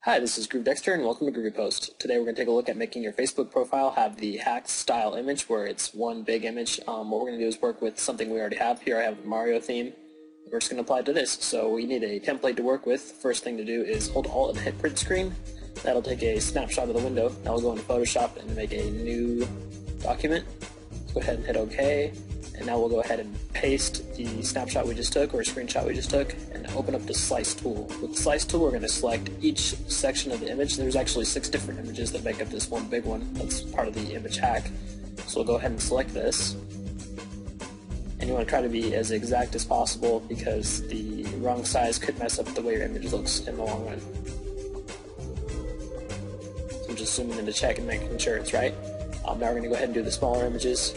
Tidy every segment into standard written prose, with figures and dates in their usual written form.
Hi, this is Groove Dexter and welcome to Groovy Post. Today we're going to take a look at making your Facebook profile have the hacked style image where it's one big image. What we're going to do is work with something we already have. Here I have a Mario theme. We're just going to apply it to this. So we need a template to work with. First thing to do is hold Alt and hit print screen. That'll take a snapshot of the window. Now we'll go into Photoshop and make a new document. Let's go ahead and hit OK. And now we'll go ahead and paste the snapshot we just took, or screenshot we just took, and open up the slice tool. With the slice tool, we're going to select each section of the image. There's actually 6 different images that make up this one big one. That's part of the image hack. So we'll go ahead and select this. And you want to try to be as exact as possible because the wrong size could mess up the way your image looks in the long run. So I'm just zooming in to check and making sure it's right. Now we're going to go ahead and do the smaller images.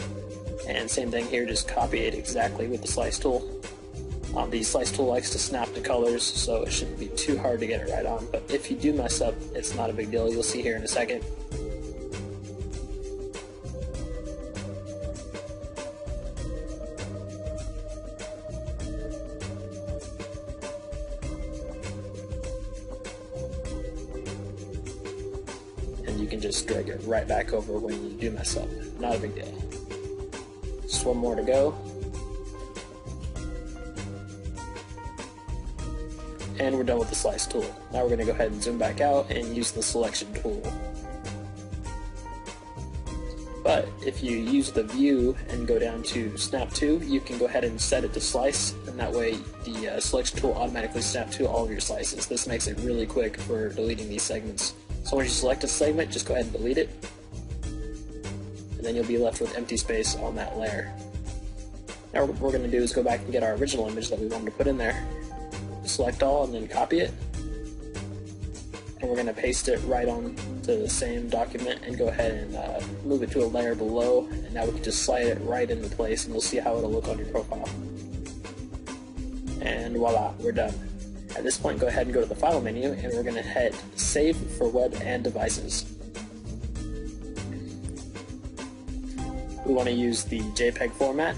And same thing here, just copy it exactly with the slice tool. The slice tool likes to snap to colors, so it shouldn't be too hard to get it right on. But if you do mess up, it's not a big deal. You'll see here in a second. And you can just drag it right back over when you do mess up. Not a big deal. Just one more to go. And we're done with the slice tool. Now we're going to go ahead and zoom back out and use the selection tool. But if you use the view and go down to snap to, you can go ahead and set it to slice, and that way the selection tool automatically snaps to all of your slices. This makes it really quick for deleting these segments. So once you select a segment, just go ahead and delete it. And then you'll be left with empty space on that layer. Now what we're going to do is go back and get our original image that we wanted to put in there. Select all and then copy it. And we're going to paste it right on to the same document and go ahead and move it to a layer below. And now we can just slide it right into place and you'll see how it'll look on your profile. And voila, we're done. At this point, go ahead and go to the File menu and we're going to hit Save for Web and Devices. We want to use the JPEG format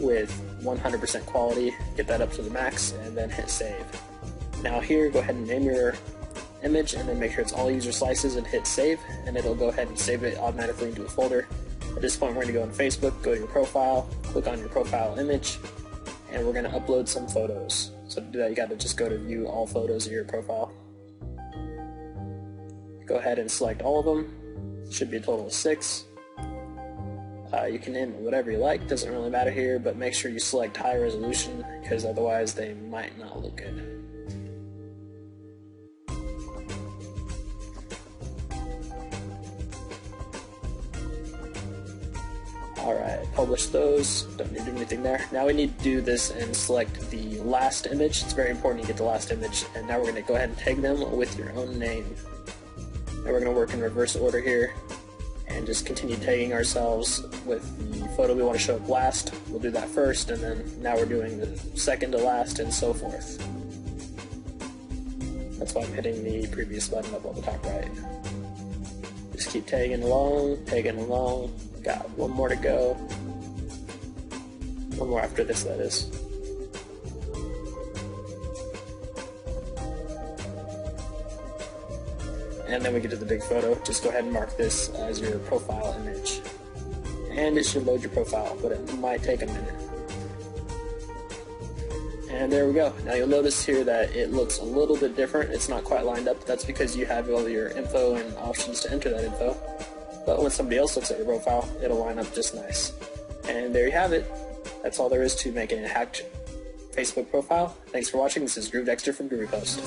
with 100% quality, get that up to the max, and then hit save. Now here, go ahead and name your image and then make sure it's all user slices and hit save, and it'll go ahead and save it automatically into a folder. At this point, we're going to go on Facebook, go to your profile, click on your profile image, and we're going to upload some photos. So to do that, you got to just go to view all photos of your profile. Go ahead and select all of them. It should be a total of 6. You can name it whatever you like, doesn't really matter here, but make sure you select high resolution because otherwise they might not look good. Alright, publish those, don't need to do anything there. Now we need to do this and select the last image. It's very important you get the last image, and now we're going to go ahead and tag them with your own name. Now we're going to work in reverse order here and just continue tagging ourselves with the photo we want to show up last. We'll do that first, and then now we're doing the second to last, and so forth. That's why I'm hitting the previous button up on the top right. Just keep tagging along, got one more to go. One more after this, that is. And then we get to the big photo. Just go ahead and mark this as your profile image. And it should load your profile, but it might take a minute. And there we go. Now you'll notice here that it looks a little bit different. It's not quite lined up. That's because you have all your info and options to enter that info. But when somebody else looks at your profile, it'll line up just nice. And there you have it. That's all there is to making a hacked Facebook profile. Thanks for watching. This is Groove Dexter from Groovy Post.